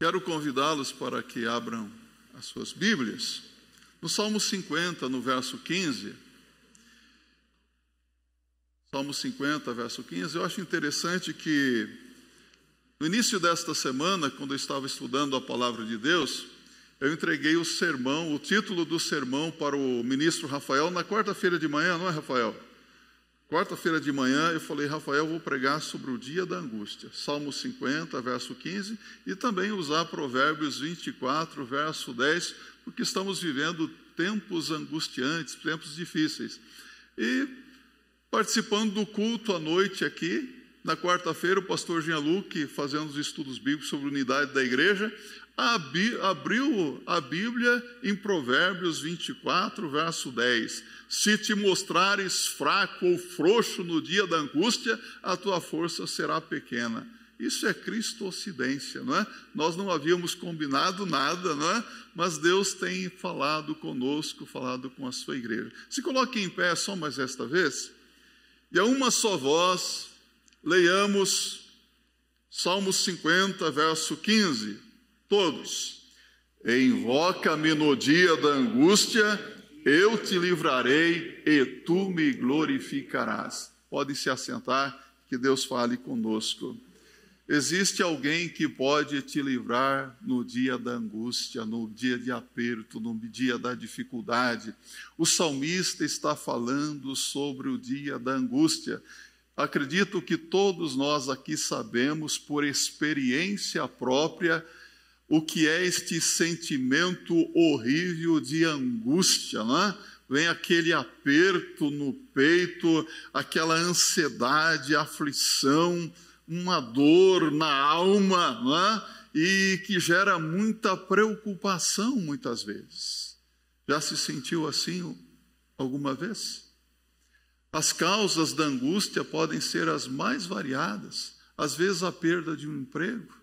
Quero convidá-los para que abram as suas Bíblias. No Salmo 50, no verso 15. Salmo 50, verso 15. Eu acho interessante que no início desta semana, quando eu estava estudando a palavra de Deus, eu entreguei o sermão, o título do sermão para o ministro Rafael na quarta-feira de manhã, não é, Rafael? Quarta-feira de manhã eu falei: Rafael, eu vou pregar sobre o dia da angústia, Salmo 50, verso 15, e também usar Provérbios 24, verso 10, porque estamos vivendo tempos angustiantes, tempos difíceis. E participando do culto à noite aqui, na quarta-feira, o pastor Jean-Luc, fazendo os estudos bíblicos sobre a unidade da igreja, abriu a Bíblia em Provérbios 24, verso 10. Se te mostrares fraco ou frouxo no dia da angústia, a tua força será pequena. Isso é cristocidência, não é? Nós não havíamos combinado nada, não é? Mas Deus tem falado conosco, falado com a sua igreja. Se coloque em pé só mais esta vez, e a uma só voz, leiamos Salmo 50, verso 15. Todos. Invoca-me no dia da angústia, eu te livrarei e tu me glorificarás. Pode se assentar, que Deus fale conosco. Existe alguém que pode te livrar no dia da angústia, no dia de aperto, no dia da dificuldade. O salmista está falando sobre o dia da angústia. Acredito que todos nós aqui sabemos, por experiência própria, o que é este sentimento horrível de angústia, não é? Vem aquele aperto no peito, aquela ansiedade, aflição, uma dor na alma, não é? E que gera muita preocupação muitas vezes. Já se sentiu assim alguma vez? As causas da angústia podem ser as mais variadas. Às vezes a perda de um emprego,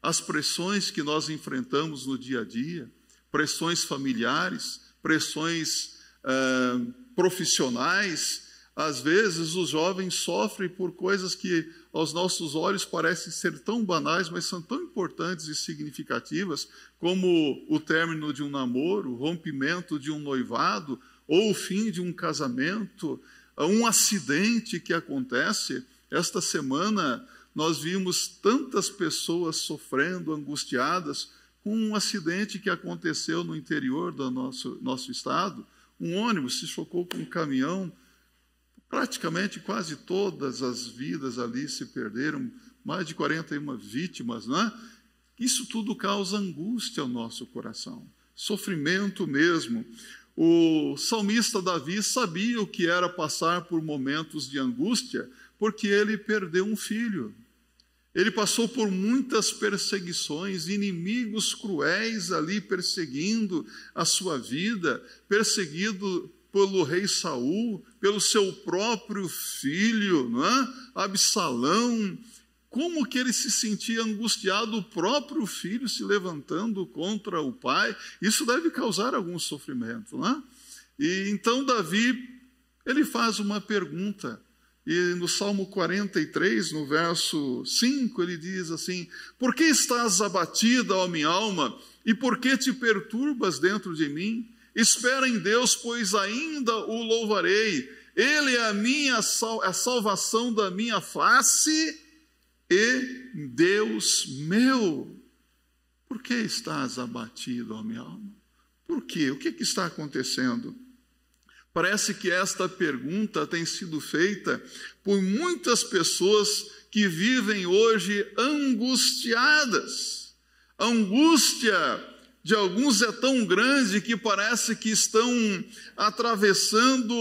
as pressões que nós enfrentamos no dia a dia, pressões familiares, pressões profissionais. Às vezes os jovens sofrem por coisas que aos nossos olhos parecem ser tão banais, mas são tão importantes e significativas, como o término de um namoro, o rompimento de um noivado, ou o fim de um casamento, um acidente que acontece. Esta semana nós vimos tantas pessoas sofrendo, angustiadas, com um acidente que aconteceu no interior do nosso estado. Um ônibus se chocou com um caminhão, praticamente quase todas as vidas ali se perderam, mais de 41 vítimas, não é? Isso tudo causa angústia ao nosso coração, sofrimento mesmo. O salmista Davi sabia o que era passar por momentos de angústia, porque ele perdeu um filho. Ele passou por muitas perseguições, inimigos cruéis ali perseguindo a sua vida, perseguido pelo rei Saul, pelo seu próprio filho, não é? Absalão. Como que ele se sentia angustiado, o próprio filho se levantando contra o pai? Isso deve causar algum sofrimento, não é? E então Davi, ele faz uma pergunta. E no Salmo 43, no verso 5, ele diz assim: por que estás abatida, ó minha alma, e por que te perturbas dentro de mim? Espera em Deus, pois ainda o louvarei. Ele é a salvação da minha face e Deus meu. Por que estás abatido, ó minha alma? Por quê? O que está acontecendo? Parece que esta pergunta tem sido feita por muitas pessoas que vivem hoje angustiadas. A angústia de alguns é tão grande que parece que estão atravessando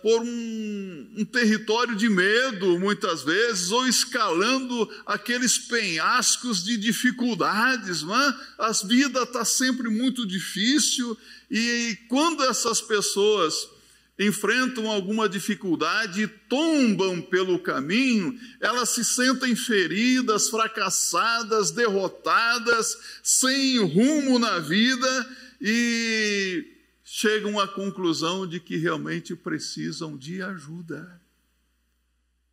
por um território de medo, muitas vezes, ou escalando aqueles penhascos de dificuldades, não é? A vida está sempre muito difícil, e quando essas pessoas enfrentam alguma dificuldade e tombam pelo caminho, elas se sentem feridas, fracassadas, derrotadas, sem rumo na vida, e chegam à conclusão de que realmente precisam de ajuda.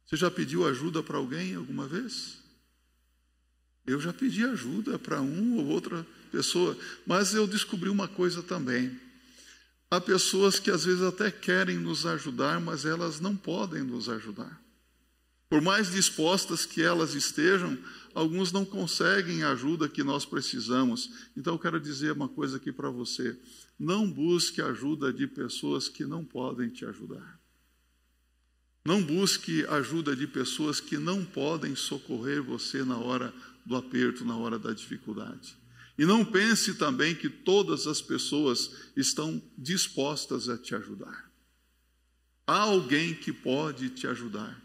Você já pediu ajuda para alguém alguma vez? Eu já pedi ajuda para uma ou outra pessoa, mas eu descobri uma coisa também. Há pessoas que às vezes até querem nos ajudar, mas elas não podem nos ajudar. Por mais dispostas que elas estejam, alguns não conseguem a ajuda que nós precisamos. Então eu quero dizer uma coisa aqui para você. Não busque ajuda de pessoas que não podem te ajudar. Não busque ajuda de pessoas que não podem socorrer você na hora do aperto, na hora da dificuldade. E não pense também que todas as pessoas estão dispostas a te ajudar. Há alguém que pode te ajudar.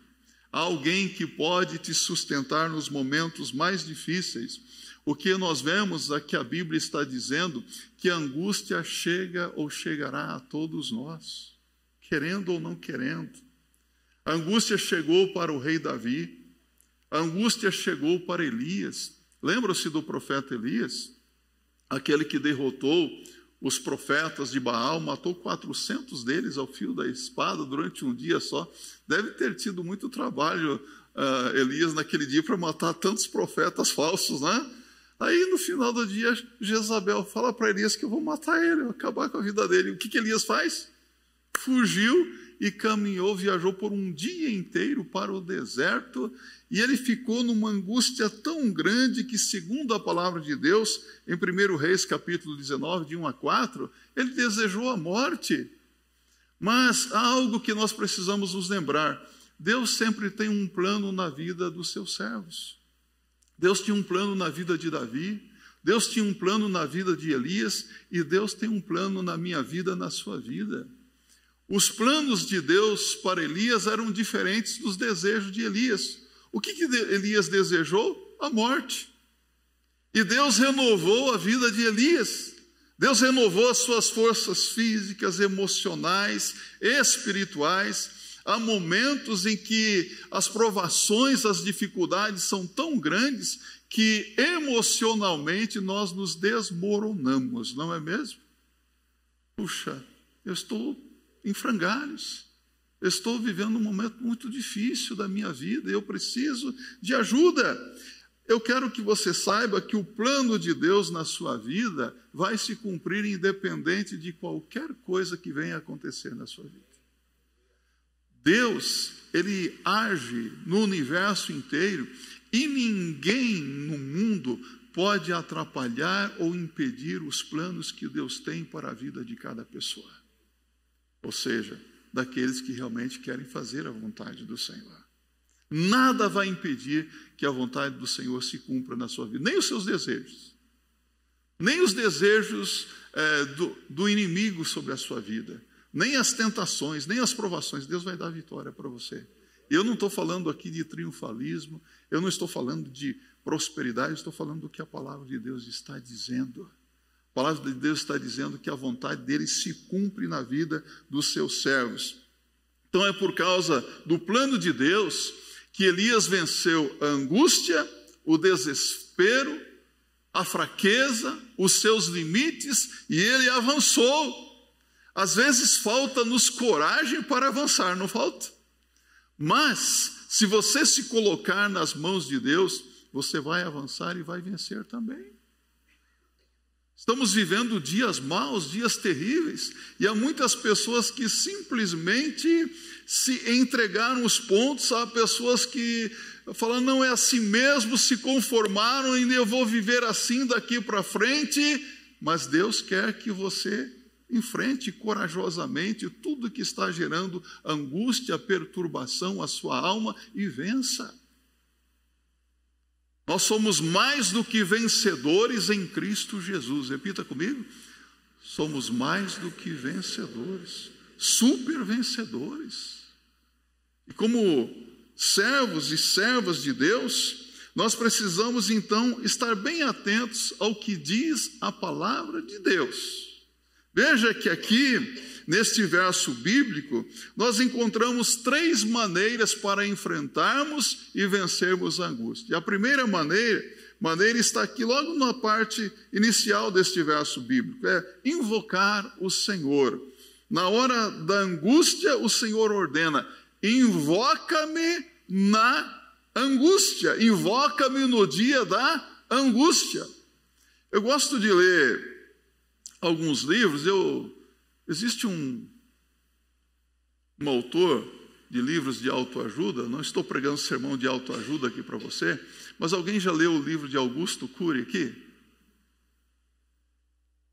Há alguém que pode te sustentar nos momentos mais difíceis. O que nós vemos aqui, a Bíblia está dizendo que a angústia chega ou chegará a todos nós, querendo ou não querendo. A angústia chegou para o rei Davi, a angústia chegou para Elias. Lembram-se do profeta Elias? Aquele que derrotou os profetas de Baal, matou 400 deles ao fio da espada durante um dia só. Deve ter tido muito trabalho, Elias, naquele dia para matar tantos profetas falsos, né? Aí, no final do dia, Jezabel fala para Elias que eu vou matar ele, eu vou acabar com a vida dele. O que Elias faz? Fugiu e caminhou, viajou por um dia inteiro para o deserto, e ele ficou numa angústia tão grande que, segundo a palavra de Deus, em 1 Reis, capítulo 19, de 1 a 4, ele desejou a morte. Mas há algo que nós precisamos nos lembrar. Deus sempre tem um plano na vida dos seus servos. Deus tinha um plano na vida de Davi, Deus tinha um plano na vida de Elias, e Deus tem um plano na minha vida, na sua vida. Os planos de Deus para Elias eram diferentes dos desejos de Elias. O que Elias desejou? A morte. E Deus renovou a vida de Elias. Deus renovou as suas forças físicas, emocionais, espirituais. Há momentos em que as provações, as dificuldades são tão grandes que emocionalmente nós nos desmoronamos, não é mesmo? Puxa, eu estou em frangalhos, eu estou vivendo um momento muito difícil da minha vida, eu preciso de ajuda. Eu quero que você saiba que o plano de Deus na sua vida vai se cumprir independente de qualquer coisa que venha acontecer na sua vida. Deus, Ele age no universo inteiro e ninguém no mundo pode atrapalhar ou impedir os planos que Deus tem para a vida de cada pessoa. Ou seja, daqueles que realmente querem fazer a vontade do Senhor. Nada vai impedir que a vontade do Senhor se cumpra na sua vida, nem os seus desejos, nem os desejos do inimigo sobre a sua vida, nem as tentações, nem as provações. Deus vai dar vitória para você. Eu não estou falando aqui de triunfalismo, eu não estou falando de prosperidade, eu estou falando do que a palavra de Deus está dizendo. A palavra de Deus está dizendo que a vontade dele se cumpre na vida dos seus servos. Então é por causa do plano de Deus que Elias venceu a angústia, o desespero, a fraqueza, os seus limites, e ele avançou. Às vezes falta-nos coragem para avançar, não falta? Mas, se você se colocar nas mãos de Deus, você vai avançar e vai vencer também. Estamos vivendo dias maus, dias terríveis, e há muitas pessoas que simplesmente se entregaram os pontos. Há pessoas que falam, não é assim mesmo, se conformaram e eu vou viver assim daqui para frente. Mas Deus quer que você enfrente corajosamente tudo que está gerando angústia, perturbação à sua alma e vença. Nós somos mais do que vencedores em Cristo Jesus. Repita comigo. Somos mais do que vencedores, super vencedores. E como servos e servas de Deus, nós precisamos então estar bem atentos ao que diz a palavra de Deus. Veja que aqui, neste verso bíblico, nós encontramos 3 maneiras para enfrentarmos e vencermos a angústia. A primeira maneira está aqui logo na parte inicial deste verso bíblico, é invocar o Senhor. Na hora da angústia, o Senhor ordena, invoca-me na angústia, invoca-me no dia da angústia. Eu gosto de ler alguns livros. Existe um autor de livros de autoajuda, não estou pregando sermão de autoajuda aqui para você, mas alguém já leu o livro de Augusto Cury aqui?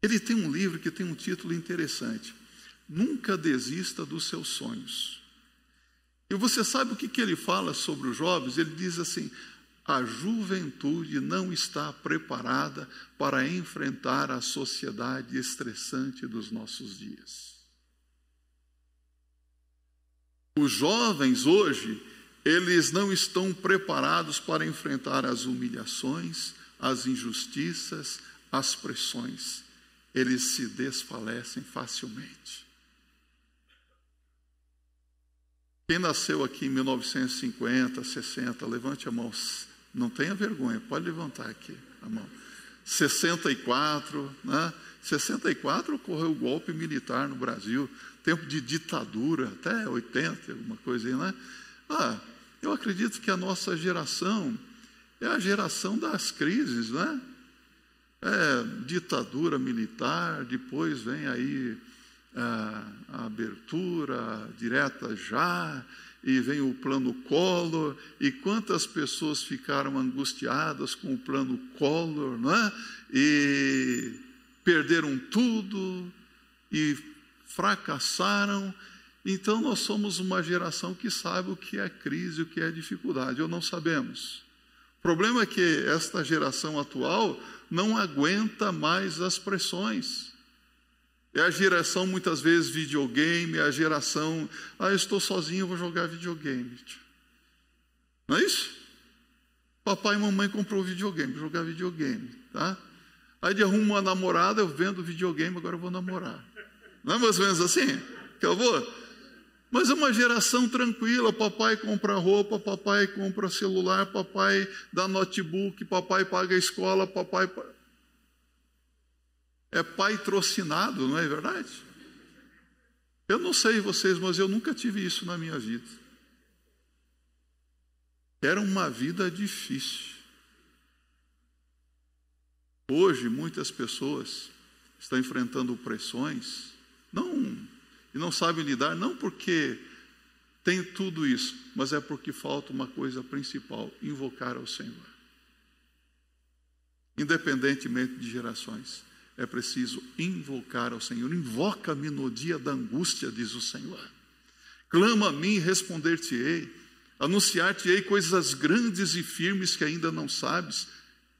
Ele tem um livro que tem um título interessante: Nunca Desista dos Seus Sonhos. E você sabe o que ele fala sobre os jovens? Ele diz assim: a juventude não está preparada para enfrentar a sociedade estressante dos nossos dias. Os jovens hoje, eles não estão preparados para enfrentar as humilhações, as injustiças, as pressões. Eles se desfalecem facilmente. Quem nasceu aqui em 1950, 60, levante a mão. Não tenha vergonha, pode levantar aqui a mão. 64, né? 64 ocorreu o golpe militar no Brasil, tempo de ditadura, até 80, alguma coisa aí, né? Eu acredito que a nossa geração é a geração das crises, né? Ditadura militar, depois vem aí a abertura direta já, e vem o plano Collor, e quantas pessoas ficaram angustiadas com o plano Collor, né? E perderam tudo, e fracassaram. Então nós somos uma geração que sabe o que é crise, o que é dificuldade, ou não sabemos. O problema é que esta geração atual não aguenta mais as pressões. É a geração, muitas vezes, videogame, é a geração, eu estou sozinho, vou jogar videogame. Não é isso? Papai e mamãe comprou videogame, vou jogar videogame, tá? Aí de arrumo uma namorada, eu vendo videogame, agora eu vou namorar. Não é mais ou menos assim que eu vou? Mas é uma geração tranquila, papai compra roupa, papai compra celular, papai dá notebook, papai paga a escola, papai... É patrocinado, não é verdade? Eu não sei vocês, mas eu nunca tive isso na minha vida. Era uma vida difícil. Hoje, muitas pessoas estão enfrentando pressões, e não sabem lidar, não porque tem tudo isso, mas é porque falta uma coisa principal: invocar ao Senhor. Independentemente de gerações, é preciso invocar ao Senhor. Invoca-me no dia da angústia, diz o Senhor. Clama a mim e responder-te-ei. Anunciar-te-ei coisas grandes e firmes que ainda não sabes.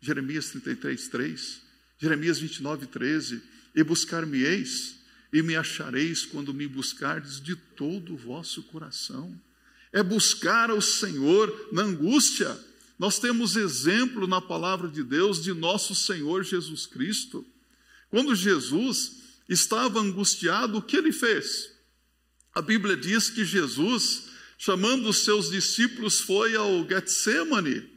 Jeremias 33, 3. Jeremias 29, 13. E buscar-me-eis, e me achareis quando me buscardes de todo o vosso coração. É buscar ao Senhor na angústia. Nós temos exemplo na palavra de Deus de nosso Senhor Jesus Cristo. Quando Jesus estava angustiado, o que ele fez? A Bíblia diz que Jesus, chamando os seus discípulos, foi ao Getsemane.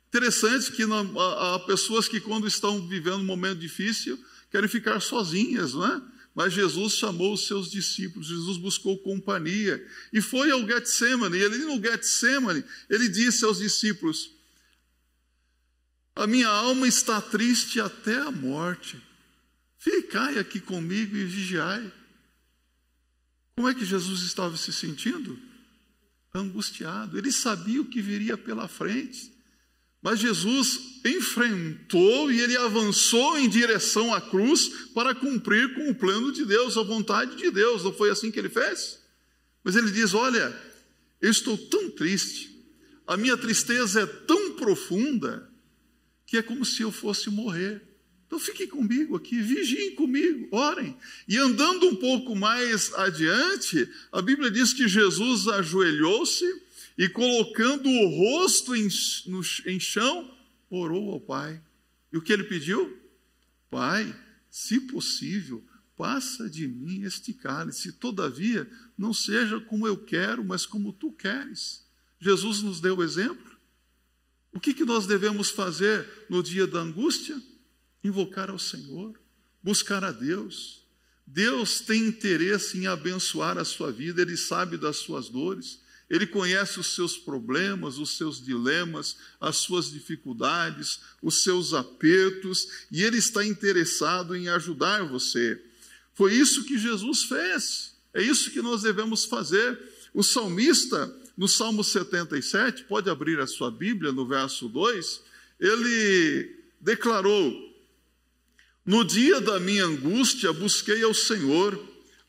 Interessante que há pessoas que, quando estão vivendo um momento difícil, querem ficar sozinhas, não é? Mas Jesus chamou os seus discípulos, Jesus buscou companhia e foi ao Getsemane. E ali no Getsemane, ele disse aos discípulos: a minha alma está triste até a morte. Ficai aqui comigo e vigiai. Como é que Jesus estava se sentindo? Angustiado. Ele sabia o que viria pela frente. Mas Jesus enfrentou e ele avançou em direção à cruz para cumprir com o plano de Deus, a vontade de Deus. Não foi assim que ele fez? Mas ele diz: olha, eu estou tão triste, a minha tristeza é tão profunda, que é como se eu fosse morrer. Então fiquem comigo aqui, vigiem comigo, orem. E andando um pouco mais adiante, a Bíblia diz que Jesus ajoelhou-se e, colocando o rosto em chão, orou ao Pai. E o que ele pediu? Pai, se possível, passa de mim este cálice, todavia não seja como eu quero, mas como tu queres. Jesus nos deu o exemplo. O que nós devemos fazer no dia da angústia? Invocar ao Senhor, buscar a Deus. Deus tem interesse em abençoar a sua vida, Ele sabe das suas dores, Ele conhece os seus problemas, os seus dilemas, as suas dificuldades, os seus apertos, e Ele está interessado em ajudar você. Foi isso que Jesus fez. É isso que nós devemos fazer. O salmista, no Salmo 77, pode abrir a sua Bíblia, no verso 2, ele declarou: no dia da minha angústia busquei ao Senhor,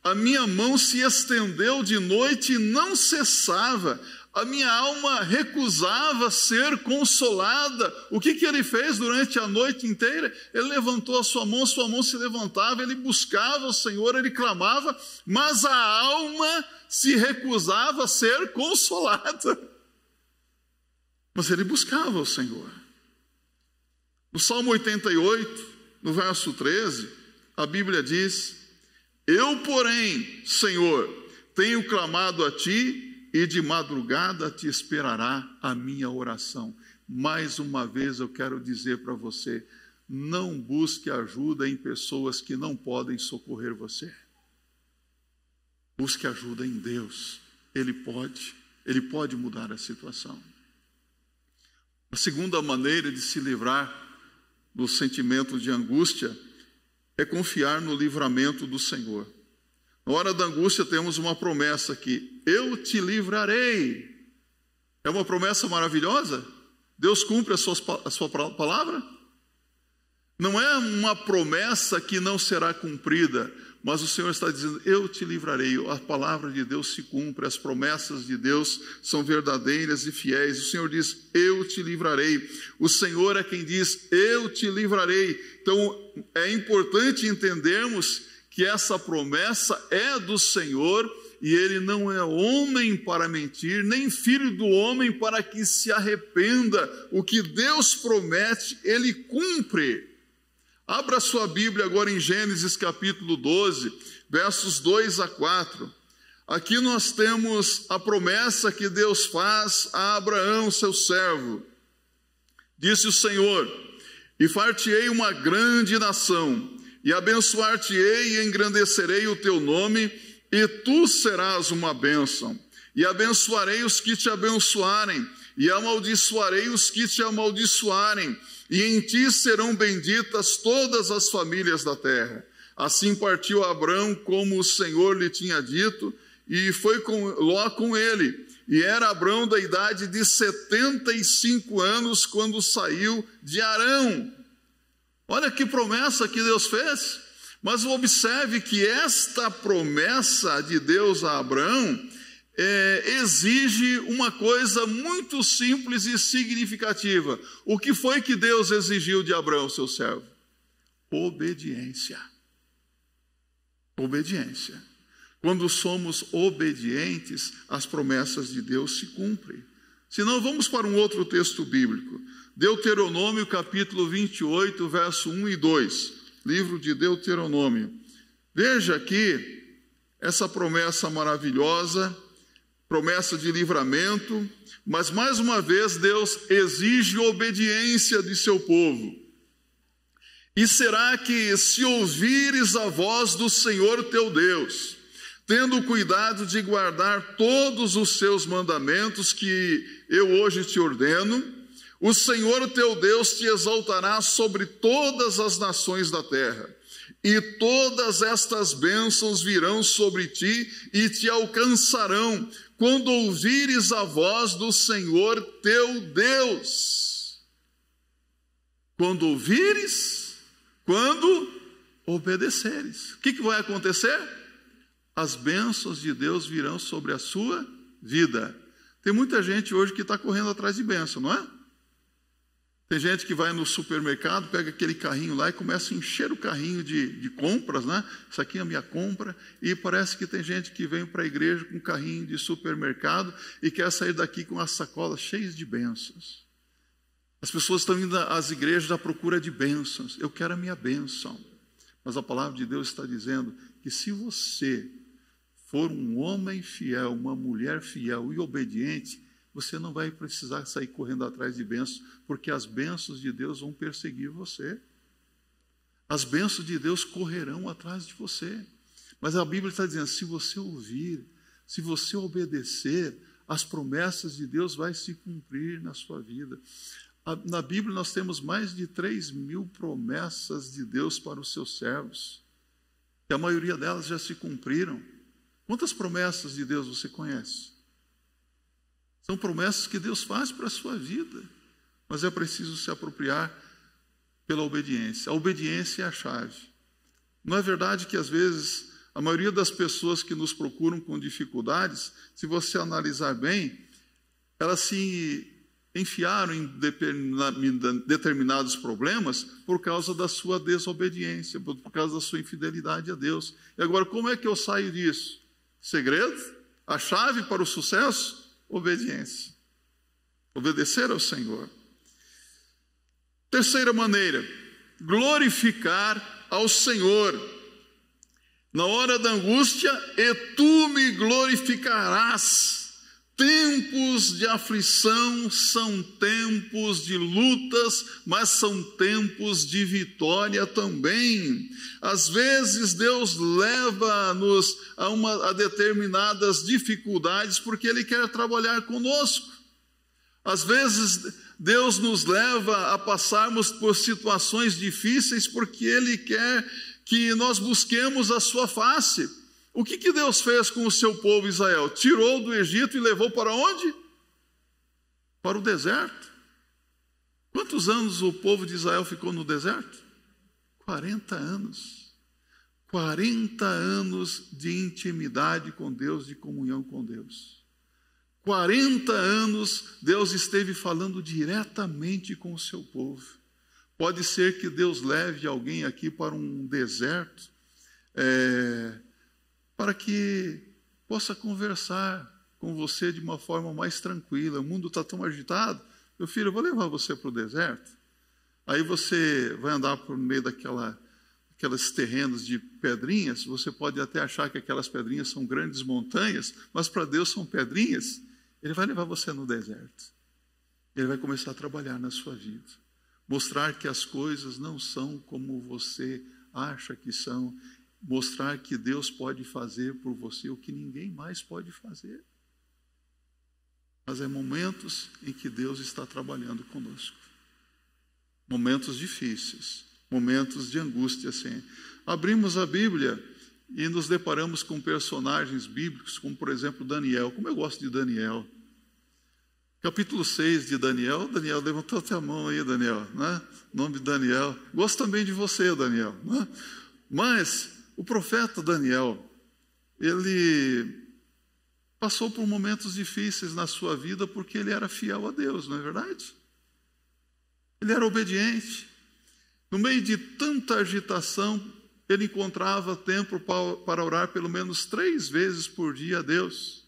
a minha mão se estendeu de noite e não cessava, a minha alma recusava ser consolada. O que ele fez durante a noite inteira? Ele levantou a sua mão se levantava, ele buscava o Senhor, ele clamava, mas a alma se recusava a ser consolada. Mas ele buscava o Senhor. No Salmo 88, no verso 13, a Bíblia diz: eu, porém, Senhor, tenho clamado a Ti, e de madrugada Te esperará a minha oração. Mais uma vez eu quero dizer para você, não busque ajuda em pessoas que não podem socorrer você. Busque ajuda em Deus. Ele pode mudar a situação. A segunda maneira de se livrar do sentimento de angústia é confiar no livramento do Senhor. Na hora da angústia temos uma promessa aqui: eu te livrarei. É uma promessa maravilhosa? Deus cumpre a sua palavra? Não é uma promessa que não será cumprida, mas o Senhor está dizendo: eu te livrarei. A palavra de Deus se cumpre, as promessas de Deus são verdadeiras e fiéis. O Senhor diz: eu te livrarei. O Senhor é quem diz: eu te livrarei. Então é importante entendermos que essa promessa é do Senhor, e Ele não é homem para mentir, nem filho do homem para que se arrependa. O que Deus promete, Ele cumpre. Abra sua Bíblia agora em Gênesis capítulo 12, versos 2 a 4. Aqui nós temos a promessa que Deus faz a Abraão, seu servo. Disse o Senhor: e far-te-ei uma grande nação, e abençoar-te-ei e engrandecerei o teu nome, e tu serás uma bênção. E abençoarei os que te abençoarem, e amaldiçoarei os que te amaldiçoarem, e em ti serão benditas todas as famílias da terra. Assim partiu Abrão como o Senhor lhe tinha dito, e foi Ló com ele. E era Abrão da idade de 75 anos quando saiu de Harã. Olha que promessa que Deus fez. Mas observe que esta promessa de Deus a Abraão exige uma coisa muito simples e significativa. O que foi que Deus exigiu de Abraão, seu servo? Obediência. Obediência. Quando somos obedientes, as promessas de Deus se cumprem. Se não, vamos para um outro texto bíblico. Deuteronômio capítulo 28, verso 1 e 2. Livro de Deuteronômio. Veja aqui essa promessa maravilhosa, promessa de livramento, mas mais uma vez Deus exige obediência de seu povo. E será que se ouvires a voz do Senhor teu Deus, tendo cuidado de guardar todos os seus mandamentos que eu hoje te ordeno, o Senhor teu Deus te exaltará sobre todas as nações da terra, e todas estas bênçãos virão sobre ti e te alcançarão, quando ouvires a voz do Senhor teu Deus. Quando ouvires, quando obedeceres. O que vai acontecer? As bênçãos de Deus virão sobre a sua vida. Tem muita gente hoje que está correndo atrás de bênção, não é? Tem gente que vai no supermercado, pega aquele carrinho lá e começa a encher o carrinho de compras, né? Isso aqui é a minha compra. E parece que tem gente que vem para a igreja com um carrinho de supermercado e quer sair daqui com as sacolas cheias de bênçãos. As pessoas estão indo às igrejas à procura de bênçãos. Eu quero a minha bênção. Mas a palavra de Deus está dizendo que se você for um homem fiel, uma mulher fiel e obediente, você não vai precisar sair correndo atrás de bênçãos, porque as bênçãos de Deus vão perseguir você. As bênçãos de Deus correrão atrás de você. Mas a Bíblia está dizendo, se você ouvir, se você obedecer, as promessas de Deus vão se cumprir na sua vida. Na Bíblia nós temos mais de 3.000 promessas de Deus para os seus servos. E a maioria delas já se cumpriram. Quantas promessas de Deus você conhece? São promessas que Deus faz para a sua vida. Mas é preciso se apropriar pela obediência. A obediência é a chave. Não é verdade que, às vezes, a maioria das pessoas que nos procuram com dificuldades, se você analisar bem, elas se enfiaram em determinados problemas por causa da sua desobediência, por causa da sua infidelidade a Deus. E agora, como é que eu saio disso? Segredo? A chave para o sucesso? Obediência. Obedecer ao Senhor. Terceira maneira, glorificar ao Senhor. Na hora da angústia, e tu me glorificarás. Tempos de aflição são tempos de lutas, mas são tempos de vitória também. Às vezes Deus leva-nos a determinadas dificuldades porque Ele quer trabalhar conosco. Às vezes Deus nos leva a passarmos por situações difíceis porque Ele quer que nós busquemos a sua face. O que Deus fez com o seu povo Israel? Tirou do Egito e levou para onde? Para o deserto. Quantos anos o povo de Israel ficou no deserto? 40 anos. 40 anos de intimidade com Deus, de comunhão com Deus. 40 anos Deus esteve falando diretamente com o seu povo. Pode ser que Deus leve alguém aqui para um deserto, para que possa conversar com você de uma forma mais tranquila. O mundo está tão agitado. Meu filho, eu vou levar você para o deserto. Aí você vai andar por meio daqueles terrenos de pedrinhas. Você pode até achar que aquelas pedrinhas são grandes montanhas, mas para Deus são pedrinhas. Ele vai levar você no deserto. Ele vai começar a trabalhar na sua vida. Mostrar que as coisas não são como você acha que são. Mostrar que Deus pode fazer por você o que ninguém mais pode fazer. Mas é momentos em que Deus está trabalhando conosco. Momentos difíceis, momentos de angústia, assim. Abrimos a Bíblia e nos deparamos com personagens bíblicos, como por exemplo Daniel. Como eu gosto de Daniel. Capítulo 6 de Daniel. Daniel, levantou até a mão aí, Daniel, né? O nome de Daniel. Gosto também de você, Daniel, né? Mas o profeta Daniel, ele passou por momentos difíceis na sua vida porque ele era fiel a Deus, não é verdade? Ele era obediente. No meio de tanta agitação, ele encontrava tempo para orar pelo menos 3 vezes por dia a Deus.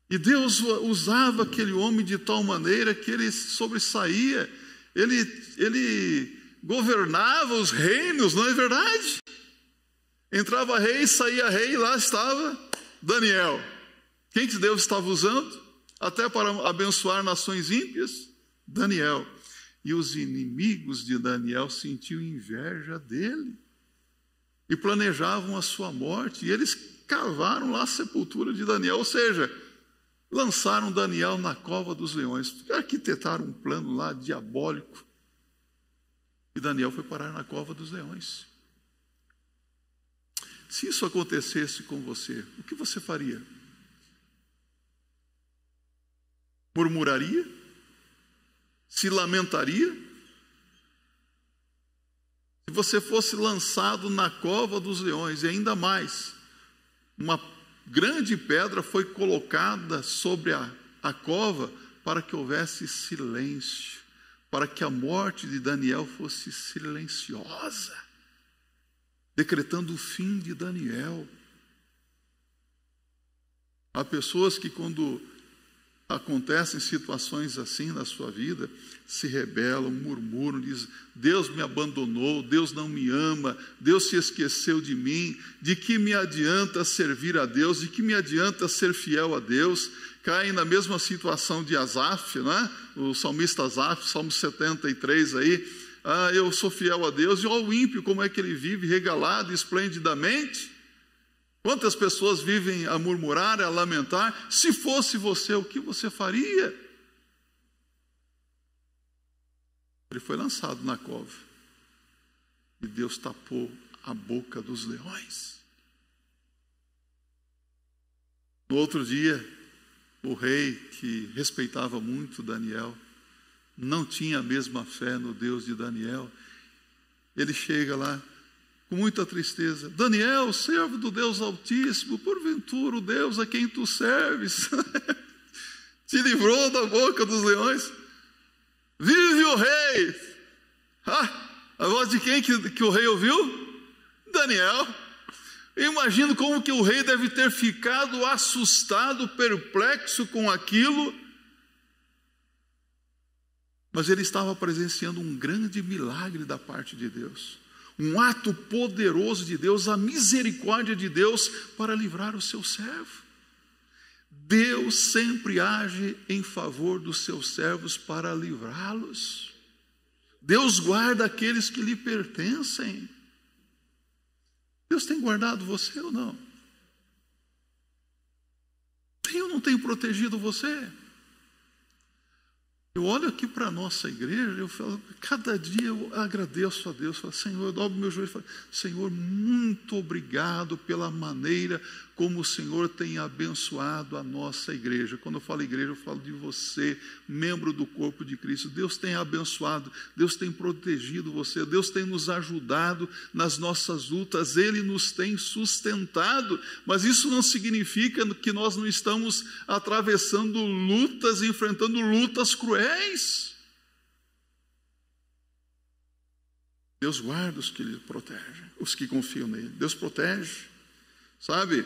E Deus usava aquele homem de tal maneira que ele sobressaía, ele governava os reinos, não é verdade? Entrava rei, saía rei, e lá estava Daniel. Quem que Deus estava usando? Até para abençoar nações ímpias? Daniel. E os inimigos de Daniel sentiam inveja dele. E planejavam a sua morte. E eles cavaram lá a sepultura de Daniel. Ou seja, lançaram Daniel na cova dos leões. Arquitetaram um plano lá diabólico. E Daniel foi parar na cova dos leões. Se isso acontecesse com você, o que você faria? Murmuraria? Se lamentaria? Se você fosse lançado na cova dos leões, e ainda mais, uma grande pedra foi colocada sobre a cova para que houvesse silêncio, para que a morte de Daniel fosse silenciosa, decretando o fim de Daniel. Há pessoas que, quando acontecem situações assim na sua vida, se rebelam, murmuram, dizem: Deus me abandonou, Deus não me ama, Deus se esqueceu de mim. De que me adianta servir a Deus? De que me adianta ser fiel a Deus? Caem na mesma situação de Asaf, né? O salmista Asaf, Salmo 73 aí. Eu sou fiel a Deus. E olha o ímpio, como é que ele vive, regalado esplendidamente. Quantas pessoas vivem a murmurar, a lamentar? Se fosse você, o que você faria? Ele foi lançado na cova e Deus tapou a boca dos leões. No outro dia, o rei, que respeitava muito Daniel, não tinha a mesma fé no Deus de Daniel. Ele chega lá com muita tristeza: Daniel, servo do Deus Altíssimo, porventura o Deus a quem tu serves te livrou da boca dos leões? Vive o rei! A voz de quem que o rei ouviu? Daniel. Eu imagino como que o rei deve ter ficado assustado, perplexo com aquilo. Mas ele estava presenciando um grande milagre da parte de Deus. Um ato poderoso de Deus, a misericórdia de Deus para livrar o seu servo. Deus sempre age em favor dos seus servos para livrá-los. Deus guarda aqueles que lhe pertencem. Deus tem guardado você ou não? Tem ou não tem protegido você? Eu olho aqui para a nossa igreja, eu falo, cada dia eu agradeço a Deus, falo, Senhor, eu dobro meu joelho e falo, Senhor, muito obrigado pela maneira como o Senhor tem abençoado a nossa igreja. Quando eu falo igreja, eu falo de você, membro do corpo de Cristo. Deus tem abençoado, Deus tem protegido você, Deus tem nos ajudado nas nossas lutas, Ele nos tem sustentado, mas isso não significa que nós não estamos atravessando lutas, enfrentando lutas cruéis. Deus guarda os que lhe protegem, os que confiam nele. Deus protege, sabe?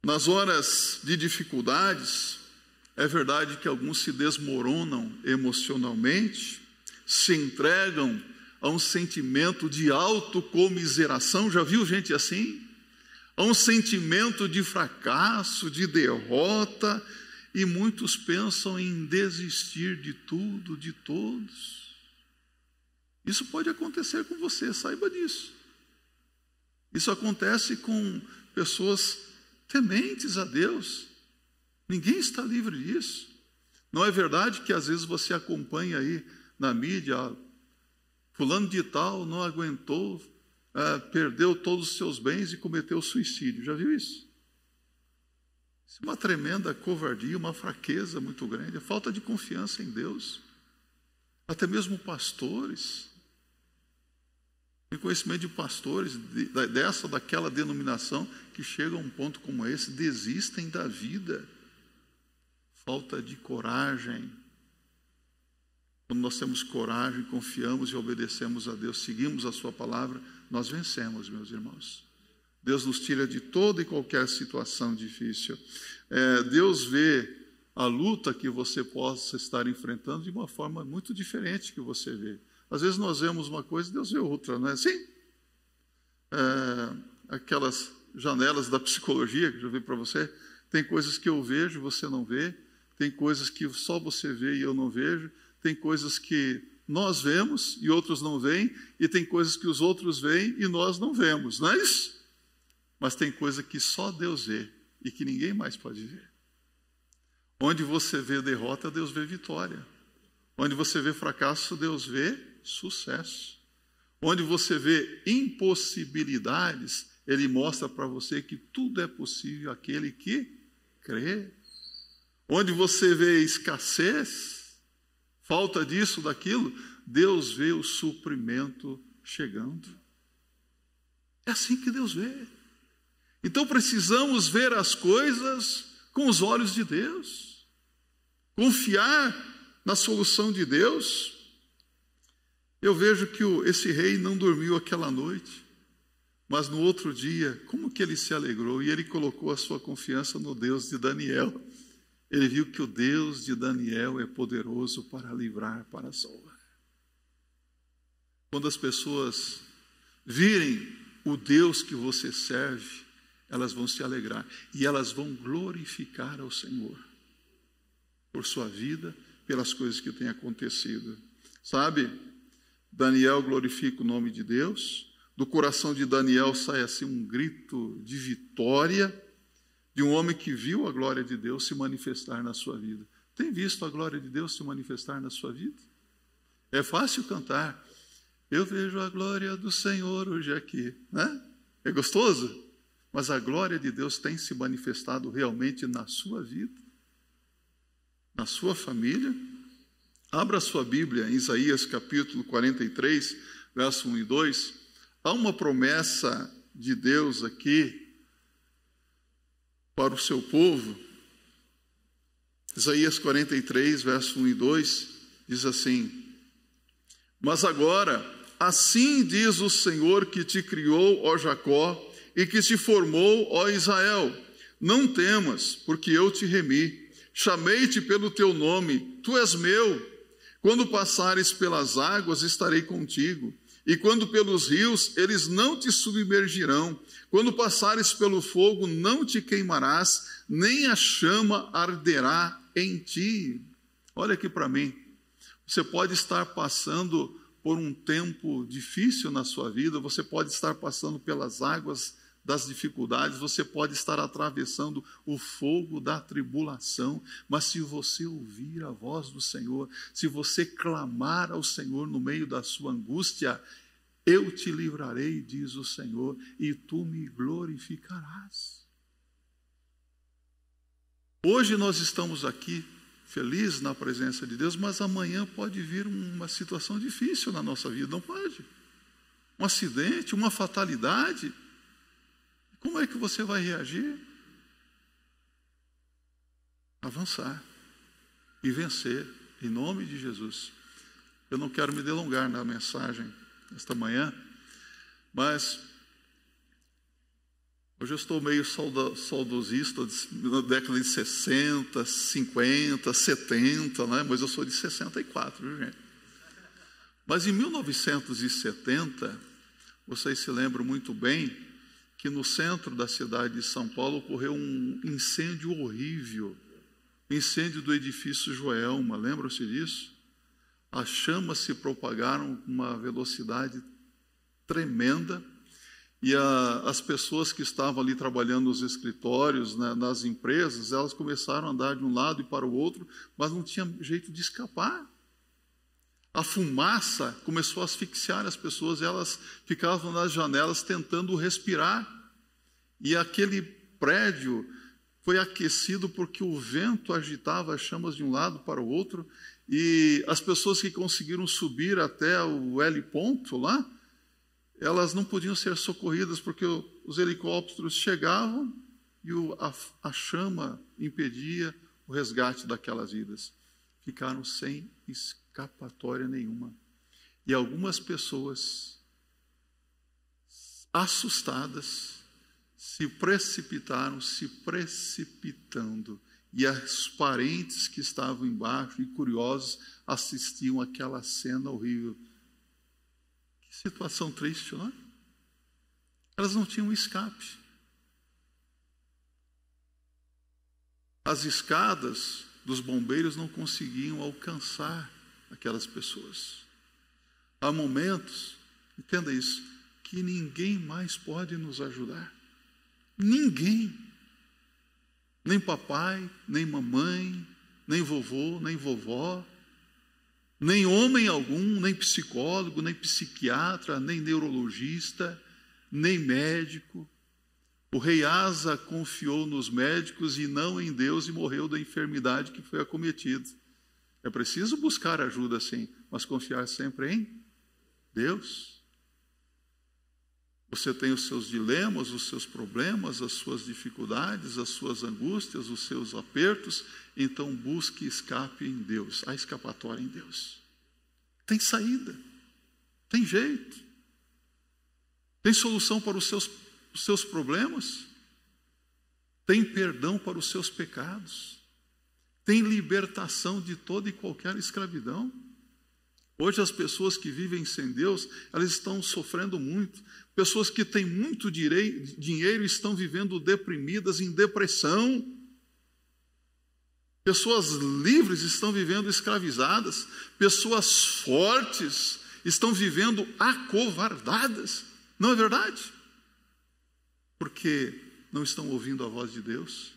Nas horas de dificuldades, é verdade que alguns se desmoronam emocionalmente, se entregam a um sentimento de autocomiseração. Já viu gente assim? A um sentimento de fracasso, de derrota, e muitos pensam em desistir de tudo, de todos. Isso pode acontecer com você, saiba disso. Isso acontece com pessoas tementes a Deus. Ninguém está livre disso. Não é verdade que às vezes você acompanha aí na mídia, fulano de tal não aguentou, perdeu todos os seus bens e cometeu suicídio. Já viu isso? Isso é uma tremenda covardia, uma fraqueza muito grande, a falta de confiança em Deus. Até mesmo pastores, tem conhecimento de pastores dessa ou daquela denominação que chegam a um ponto como esse, desistem da vida. Falta de coragem. Quando nós temos coragem, confiamos e obedecemos a Deus, seguimos a sua palavra, nós vencemos, meus irmãos. Deus nos tira de toda e qualquer situação difícil. Deus vê a luta que você possa estar enfrentando de uma forma muito diferente que você vê. Às vezes nós vemos uma coisa e Deus vê outra, não é assim? Aquelas janelas da psicologia que eu já vi para você, tem coisas que eu vejo e você não vê, tem coisas que só você vê e eu não vejo, tem coisas que nós vemos e outros não veem, e tem coisas que os outros veem e nós não vemos, não é isso? Mas tem coisa que só Deus vê e que ninguém mais pode ver. Onde você vê derrota, Deus vê vitória. Onde você vê fracasso, Deus vê sucesso. Onde você vê impossibilidades, Ele mostra para você que tudo é possível àquele que crê. Onde você vê escassez, falta disso, daquilo, Deus vê o suprimento chegando. É assim que Deus vê. Então precisamos ver as coisas com os olhos de Deus. Confiar na solução de Deus. Eu vejo que esse rei não dormiu aquela noite, mas no outro dia, como que ele se alegrou? E ele colocou a sua confiança no Deus de Daniel. Ele viu que o Deus de Daniel é poderoso para livrar, para salvar. Quando as pessoas virem o Deus que você serve, elas vão se alegrar e elas vão glorificar ao Senhor por sua vida, pelas coisas que têm acontecido. Sabe, Daniel glorifica o nome de Deus, do coração de Daniel sai assim um grito de vitória de um homem que viu a glória de Deus se manifestar na sua vida. Tem visto a glória de Deus se manifestar na sua vida? É fácil cantar. Eu vejo a glória do Senhor hoje aqui, né? É gostoso? Mas a glória de Deus tem se manifestado realmente na sua vida, na sua família? Abra sua Bíblia em Isaías capítulo 43, verso 1 e 2. Há uma promessa de Deus aqui para o seu povo. Isaías 43, verso 1 e 2, diz assim: Mas agora, assim diz o Senhor que te criou, ó Jacó, e que te formou, ó Israel, não temas, porque eu te remi, chamei-te pelo teu nome, tu és meu. Quando passares pelas águas, estarei contigo, e quando pelos rios, eles não te submergirão. Quando passares pelo fogo, não te queimarás, nem a chama arderá em ti. Olha aqui para mim. Você pode estar passando por um tempo difícil na sua vida, você pode estar passando pelas águas das dificuldades, você pode estar atravessando o fogo da tribulação, mas se você ouvir a voz do Senhor, se você clamar ao Senhor no meio da sua angústia, eu te livrarei, diz o Senhor, e tu me glorificarás. Hoje nós estamos aqui felizes na presença de Deus, mas amanhã pode vir uma situação difícil na nossa vida, não pode? Um acidente, uma fatalidade. Como é que você vai reagir? Avançar e vencer, em nome de Jesus. Eu não quero me delongar na mensagem esta manhã, mas hoje eu estou meio saudosista na década de 60, 50, 70, né? Mas eu sou de 64, viu, gente? Mas em 1970, vocês se lembram muito bem que no centro da cidade de São Paulo ocorreu um incêndio horrível, incêndio do edifício Joelma, lembram-se disso? As chamas se propagaram com uma velocidade tremenda e as pessoas que estavam ali trabalhando nos escritórios, né, nas empresas, elas começaram a andar de um lado e para o outro, mas não tinha jeito de escapar. A fumaça começou a asfixiar as pessoas, elas ficavam nas janelas tentando respirar. E aquele prédio foi aquecido porque o vento agitava as chamas de um lado para o outro, e as pessoas que conseguiram subir até o L ponto lá, elas não podiam ser socorridas porque os helicópteros chegavam e a chama impedia o resgate daquelas vidas. Ficaram sem escapatória nenhuma. E algumas pessoas, assustadas, se precipitando. E os parentes que estavam embaixo e curiosos assistiam àquela cena horrível. Que situação triste, não é? Elas não tinham escape. As escadas dos bombeiros não conseguiam alcançar aquelas pessoas. Há momentos, entenda isso, que ninguém mais pode nos ajudar. Ninguém. Nem papai, nem mamãe, nem vovô, nem vovó, nem homem algum, nem psicólogo, nem psiquiatra, nem neurologista, nem médico. O rei Asa confiou nos médicos e não em Deus e morreu da enfermidade que foi acometida. É preciso buscar ajuda, sim, mas confiar sempre em Deus. Você tem os seus dilemas, os seus problemas, as suas dificuldades, as suas angústias, os seus apertos, então busque escape em Deus, há escapatória em Deus. Tem saída, tem jeito, tem solução para os seus problemas, tem perdão para os seus pecados, tem libertação de toda e qualquer escravidão. Hoje as pessoas que vivem sem Deus, elas estão sofrendo muito. Pessoas que têm muito dinheiro estão vivendo deprimidas, em depressão. Pessoas livres estão vivendo escravizadas. Pessoas fortes estão vivendo acovardadas. Não é verdade? Porque não estão ouvindo a voz de Deus,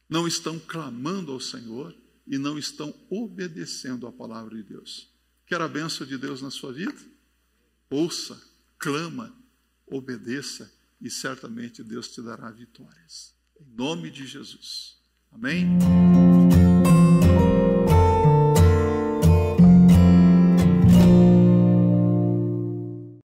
não estão clamando ao Senhor e não estão obedecendo à palavra de Deus. Quer a bênção de Deus na sua vida? Ouça, clama, obedeça e certamente Deus te dará vitórias. Em nome de Jesus. Amém?